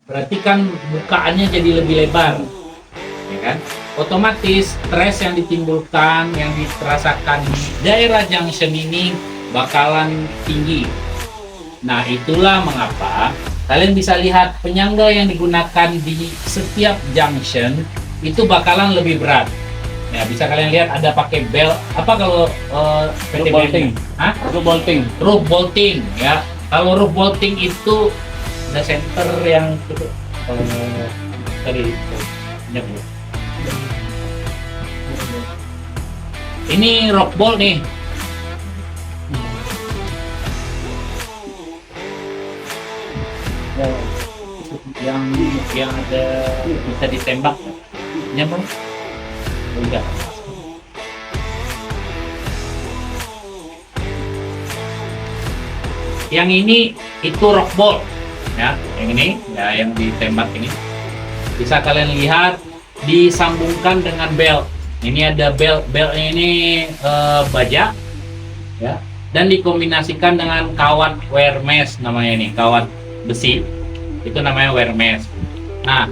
berarti kan bukaannya jadi lebih lebar, ya kan? Otomatis stres yang ditimbulkan, yang dirasakan di daerah junction ini bakalan tinggi. Nah, itulah mengapa kalian bisa lihat penyangga yang digunakan di setiap junction itu bakalan lebih berat. Ya, bisa kalian lihat ada pakai bel apa kalau PT bolting. Hah? Roof bolting. Roof bolting ya. Kalau roof bolting itu ada center yang tadi nyebut. Ini rock bolt nih. Yang ada bisa ditembak nyambung enggak. Yang ini itu rock bolt ya, yang ini ya, yang ditembak ini bisa kalian lihat disambungkan dengan belt. Ini ada beltnya ini baja ya, dan dikombinasikan dengan kawat wear mesh, namanya ini kawat besi, itu namanya wear mesh. Nah,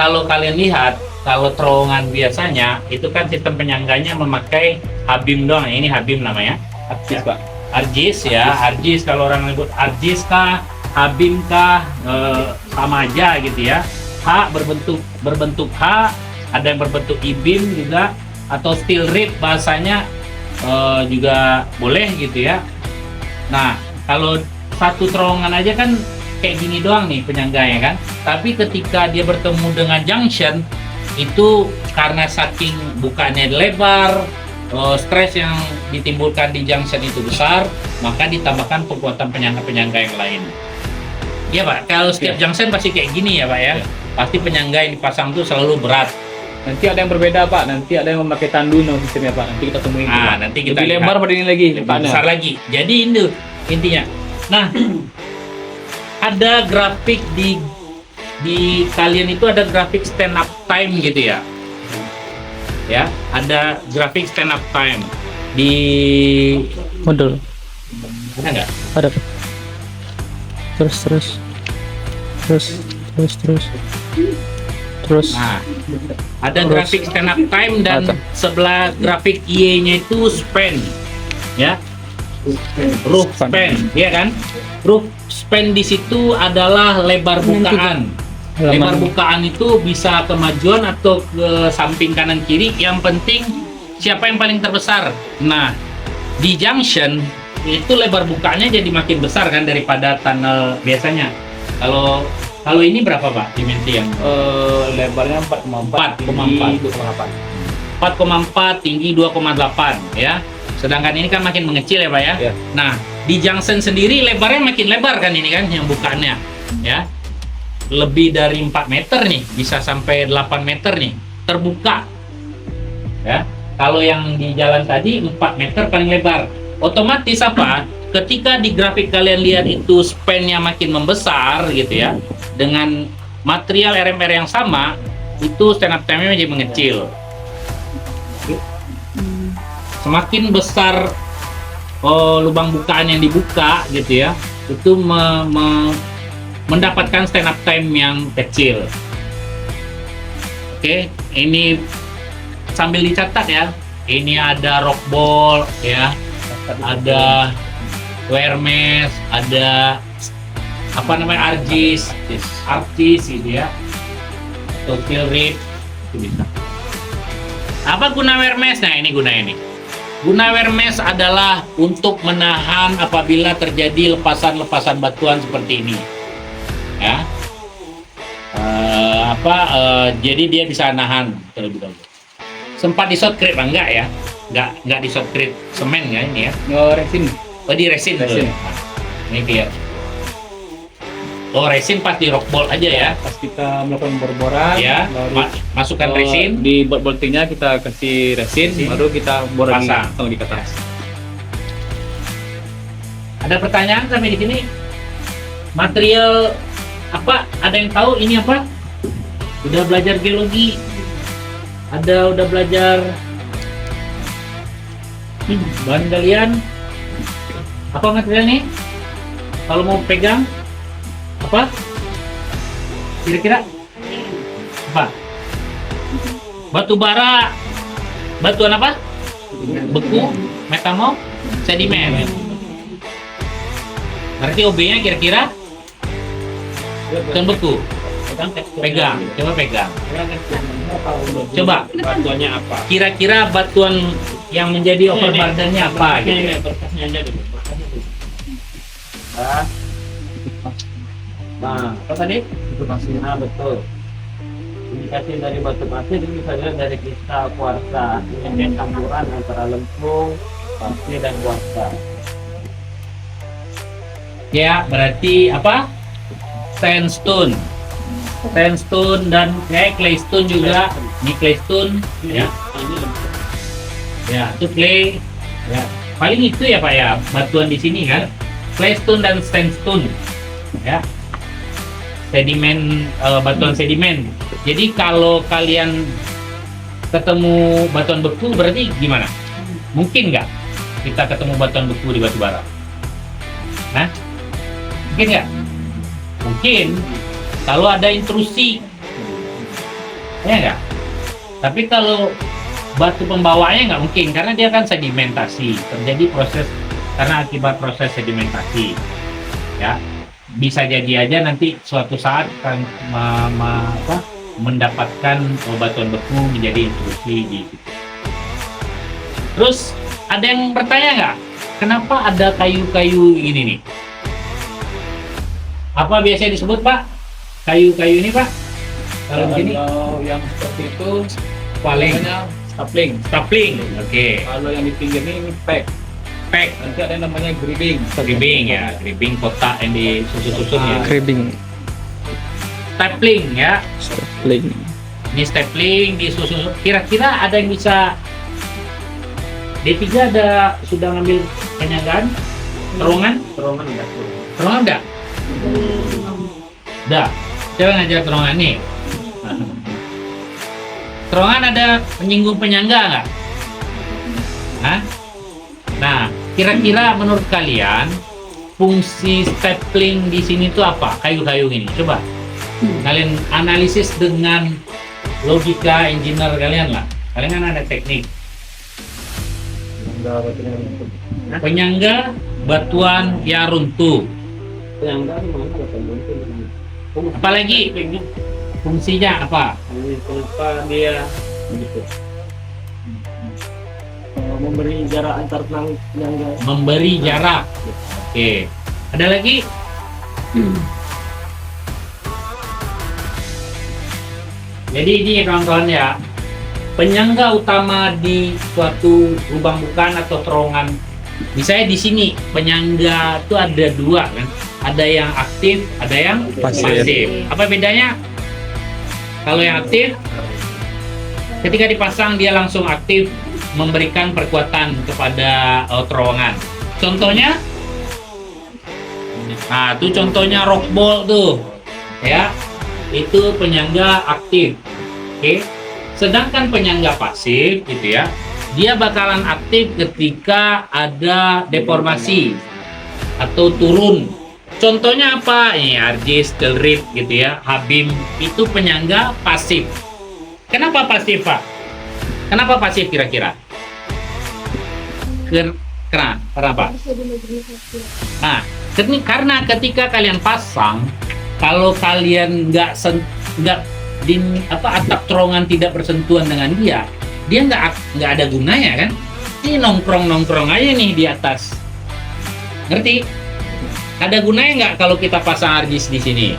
kalau kalian lihat, kalau terowongan biasanya itu kan sistem penyangganya memakai habim doang. Ini habim namanya, Arjis, Pak. arjis ya, arjis kalau orang nyebut arjis kah, habim kah, sama aja gitu ya. H berbentuk H, ada yang berbentuk I-beam juga, atau steel rib bahasanya juga boleh gitu ya. Nah, kalau satu terowongan aja kan kayak gini doang nih penyangganya kan, tapi ketika dia bertemu dengan junction itu karena saking bukannya lebar, stres yang ditimbulkan di junction itu besar, maka ditambahkan kekuatan penyangga-penyangga yang lain. Iya Pak, kalau setiap junction pasti kayak gini ya Pak ya. Pasti penyangga yang dipasang tuh selalu berat. Nanti ada yang berbeda, Pak. Nanti ada yang memakai tandu sistemnya, Pak. Nanti kita temuin. Nah, nanti kita lebih lihat. lebar pada ini lagi, Lebih Pak. besar lagi. Jadi ini intinya. Nah, ada grafik di kalian itu ada grafik stand up time gitu ya. Ya, ada grafik stand up time di Modul. ada nggak? Ada. Terus. Nah, ada grafik stand up time dan Ada. sebelah grafik Y-nya itu span, ya. Roof span, ya kan? Roof span di situ adalah lebar bukaan. Lebar bukaan itu bisa kemajuan atau ke samping kanan kiri. Yang penting siapa yang paling terbesar. Nah, di junction itu lebar bukaannya jadi makin besar kan daripada tunnel biasanya. Kalau ini berapa Pak dimensi yang Lebarnya 4,4, 4,4. 4,4, tinggi 2,8 ya. Sedangkan ini kan makin mengecil ya Pak ya. Ya. Nah, di junction sendiri lebarnya makin lebar kan ini kan yang bukaannya ya. Lebih dari 4 meter nih, bisa sampai 8 meter nih terbuka. Ya. Kalau yang di jalan tadi 4 meter paling lebar. Otomatis apa? Ketika di grafik kalian lihat itu span-nya makin membesar gitu ya, dengan material RMR yang sama, itu stand up time-nya menjadi mengecil. Semakin besar lubang bukaan yang dibuka gitu ya, itu mendapatkan stand up time yang kecil. Oke, ini sambil dicatat ya. Ini ada rock ball ya, ada wear mesh, ada apa namanya arjis gitu ya, atau steel rib itu bisa. Apa guna wear mesh? Nah ini guna ini. Guna wear mesh adalah untuk menahan apabila terjadi lepasan-lepasan batuan seperti ini. Ya, jadi dia bisa nahan terlebih dahulu. Sempat di shotcrete enggak ya? Enggak di shotcrete semen ya ini ya? resin. Oh di resin. Resin. Nah, ini biar. Oh resin pas di rock bolt aja ya? Pas kita melakukan bor-boran, Ya, baru masukkan resin. di boltingnya kita kasih resin, baru kita bor lagi, Pasang. di atas. Ada pertanyaan sampai di sini? Material apa? Ada yang tahu ini apa? Udah belajar geologi? Udah belajar bahan galian? Apa materialnya? Kalau mau pegang apa? Kira-kira apa? Batu bara, batuan apa? Beku, metamorf, sedimen. Berarti OB-nya kira-kira bukan beku. Pegang, coba pegang. Coba, Batuannya apa? kira-kira batuan yang menjadi overburden-nya apa? Gitu. Nah, apa tadi? Itu pasir. Nah, betul. Indikasi dari batu pasir ini bisa dilihat dari kristal kuarsa. Ini campuran antara lempung, pasir dan kuarsa. Ya, berarti apa? Sandstone. Sandstone dan claystone juga. Ini claystone, ya. Ini lempung. Ya, itu clay. Ya, paling itu ya Pak ya, batuan di sini kan. Claystone dan sandstone. Ya. Sedimen, batuan sedimen. Jadi kalau kalian ketemu batuan beku berarti gimana? Mungkin nggak kita ketemu batuan beku di batu bara? Nah, mungkin nggak? Mungkin kalau ada intrusi, ya nggak? Tapi kalau batu pembawanya nggak mungkin karena dia kan sedimentasi, terjadi proses karena akibat proses sedimentasi, ya. Bisa jadi aja nanti suatu saat kan mendapatkan batuan beku menjadi intrusi di situ. Terus ada yang bertanya nggak? Kenapa ada kayu-kayu ini nih? Apa biasanya disebut Pak? Kayu-kayu ini Pak? Kalau begini Kalau yang seperti itu paling namanya stapling. stapling. Oke. Kalau yang di pinggir ini pack. Pack. Nanti ada yang namanya gribbing. Gribbing ya, gribbing kotak yang disusun-susun ya. Cribbing, Stapling ya. stapling. Ini stapling disusun. Kira-kira ada yang bisa D3 ada sudah ngambil penyanggaan? Terowongan? Terowongan enggak? Terowongan enggak? Udah. Coba ngajar terowongan nih. Terowongan ada menyinggung penyangga nggak? Hah? Nah, kira-kira menurut kalian fungsi stapling di sini tuh apa? Kayu-kayu ini. Coba kalian analisis dengan logika engineer kalian lah. Kalian kan ada teknik. Penyangga batuan yang runtuh. Yang enggak mana batuan runtuh. Apalagi fungsinya apa? Kenapa dia begitu? Memberi jarak antar penyangga. Memberi jarak. Oke. Ada lagi? Jadi ini kawan-kawan ya, penyangga utama di suatu lubang bukan atau terowongan. Misalnya di sini penyangga itu ada dua kan, ada yang aktif, ada yang Pasif. Apa bedanya? Kalau yang aktif, ketika dipasang dia langsung aktif memberikan perkuatan kepada terowongan. Contohnya, nah itu contohnya rock ball tuh, ya. Itu penyangga aktif. Oke. Sedangkan penyangga pasif gitu ya, dia bakalan aktif ketika ada deformasi atau turun. Contohnya apa? Ini argis, telrip gitu ya, habim itu penyangga pasif. Kenapa pasif, Pak? Kenapa pasif kira-kira? Kenapa? Nah, karena ketika kalian pasang, kalau kalian nggak atap terowongan tidak bersentuhan dengan dia nggak ada gunanya kan? Ini nongkrong aja nih di atas. Ngerti? Ada gunanya nggak kalau kita pasang argis di sini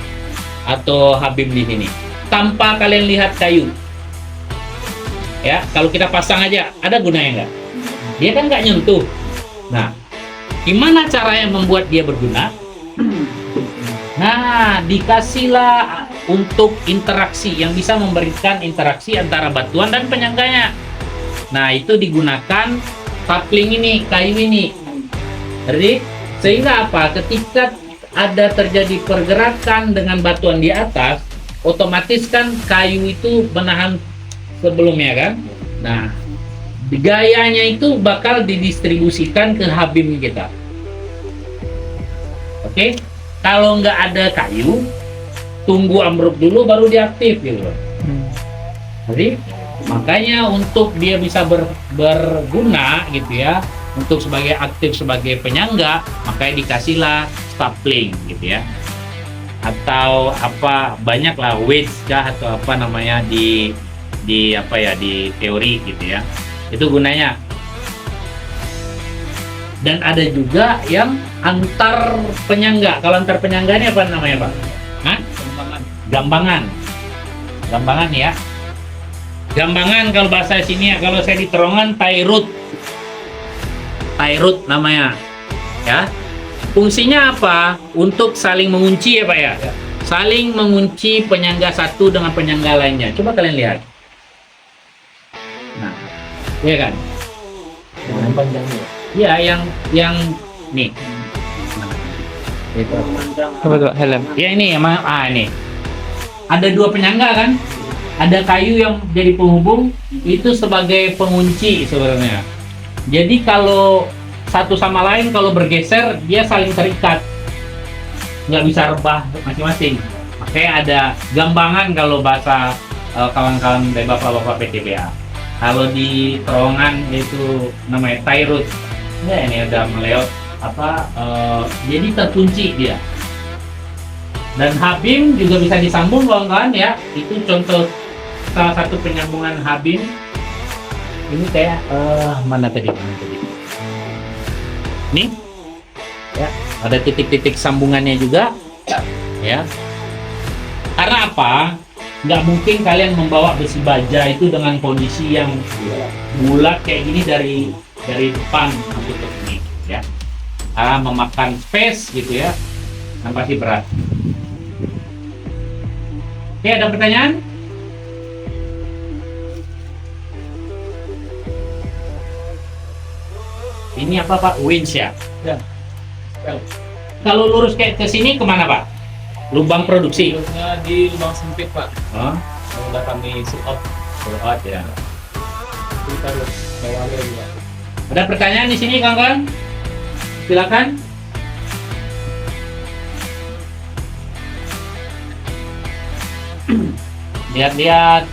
atau habim di sini tanpa kalian lihat kayu? Ya, kalau kita pasang aja ada gunanya nggak? Dia kan nggak nyentuh. Nah, gimana caranya membuat dia berguna? Nah, dikasihlah untuk interaksi yang bisa memberikan interaksi antara batuan dan penyangganya. Nah, itu digunakan coupling ini, kayu ini. Jadi, sehingga apa? Ketika ada terjadi pergerakan dengan batuan di atas, otomatis kan kayu itu menahan sebelumnya kan. Nah, gayanya itu bakal didistribusikan ke habim kita. Oke? Kalau nggak ada kayu, tunggu ambruk dulu baru diaktif gitu loh. Jadi makanya untuk dia bisa berguna gitu ya, untuk sebagai aktif sebagai penyangga, makanya dikasihlah stapling gitu ya, atau apa banyaklah wedge kah atau apa namanya di apa ya di teori gitu ya, itu gunanya. Dan ada juga yang antar penyangga. Kalau antar penyangga ini apa namanya Pak? Hah? Gambangan. Gambangan ya. Gambangan kalau bahasa sini ya, kalau saya di Terongan tie root. Tie root namanya. Ya. Fungsinya apa? Untuk saling mengunci ya Pak ya. Saling mengunci penyangga satu dengan penyangga lainnya. Coba kalian lihat. Nah, iya kan? Yang panjangnya. Iya, yang nih. Itu. Apa tuh helm? Ya ini emang ini. Ada dua penyangga kan? Ada kayu yang jadi penghubung, itu sebagai pengunci sebenarnya. Jadi kalau satu sama lain kalau bergeser dia saling terikat, nggak bisa rebah masing-masing. Makanya ada gambangan kalau bahasa kawan-kawan dari bapak-bapak PTBA. Kalau di terowongan itu namanya tie root. Ya ini udah meleot jadi terkunci dia. Dan habim juga bisa disambung kawan-kawan ya. Itu contoh salah satu penyambungan habim. Ini kayak mana tadi? Nih ya, ada titik-titik sambungannya juga ya. Karena apa? Nggak mungkin kalian membawa besi baja itu dengan kondisi yang bulat kayak gini dari depan sampai ke sini ya. Memakan space gitu ya, dan pasti berat. Oke, ada pertanyaan? Ini apa Pak? Winch ya? Ya. Kalau lurus kayak ke sini kemana Pak? Lubang produksi? Terusnya di lubang sempit Pak. Oh, Udah kami shoot out. lewat ya. Kita harus bawa lagi Pak. Ada pertanyaan di sini kawan-kawan? Silakan. Lihat-lihat.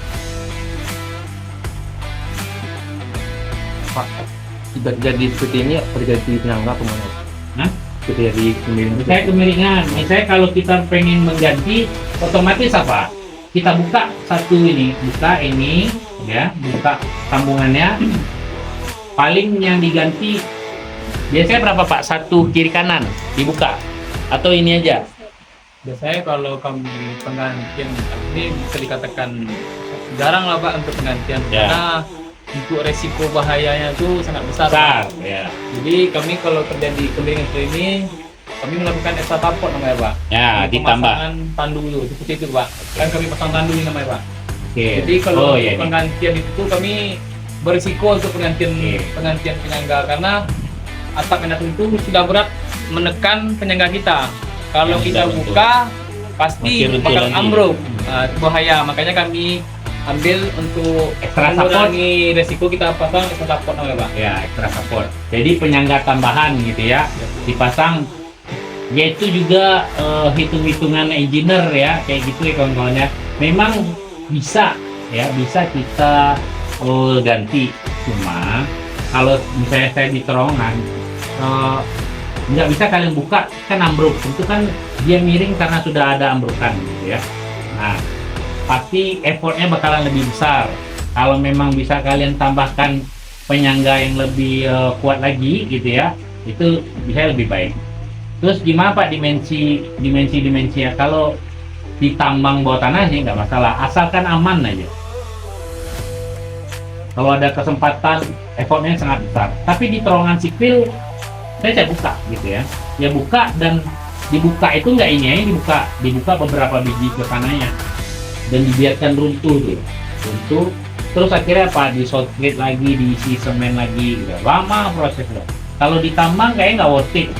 Pak, jadi seperti ini terjadi penyangga kemana? Hah? Terjadi kemiringan. Misalnya kemiringan. Misalnya kalau kita pengen mengganti, otomatis apa? Kita buka satu ini, buka ini, ya, buka sambungannya. Paling yang diganti biasanya berapa Pak? Satu kiri kanan dibuka atau ini aja? Biasanya kalau kami penggantian ini bisa dikatakan jarang lah Pak untuk penggantian Ya. karena untuk resiko bahayanya itu sangat besar. Besar, Pak. ya. Jadi kami kalau terjadi kemiringan seperti ini, kami melakukan estafet namanya Pak. Ya, ditambah. Pemasangan tandu itu seperti itu Pak. Kan kami pasang tandu ini namanya Pak. Oke. Jadi kalau iya, nih. penggantian itu kami berisiko untuk penggantian Oke. penggantian penyangga karena atap yang itu sudah berat menekan penyangga kita. Kalau Yang kita sudah runtuh. buka pasti Makin runtuh bakal lagi. ambruk. Nah, itu bahaya. Makanya kami ambil untuk Extra support. mengurangi resiko kita pasang extra support namanya Pak. Ya, extra support. Jadi penyangga tambahan gitu ya, dipasang. Yaitu juga hitung-hitungan engineer ya, kayak gitu ya kawan-kawan ya. Memang bisa ya, bisa kita ganti. Cuma kalau misalnya saya di terowongan, nggak bisa kalian buka, kan ambruk. Itu kan dia miring karena sudah ada ambrukan gitu ya. Nah, pasti effortnya bakalan lebih besar. Kalau memang bisa kalian tambahkan penyangga yang lebih kuat lagi gitu ya, itu bisa lebih baik. Terus gimana Pak dimensi ya? Kalau ditambang bawah tanah sih nggak masalah, asalkan aman aja. Kalau ada kesempatan, effortnya sangat besar. Tapi di terowongan sipil, saya buka gitu ya. Ya buka, dan dibuka itu nggak ini aja, dibuka beberapa biji ke kanannya dan dibiarkan runtuh tuh. Runtuh. Terus akhirnya apa? Disolidate lagi, diisi semen lagi gitu. Lama prosesnya. Kalau ditambang kayaknya nggak worth it.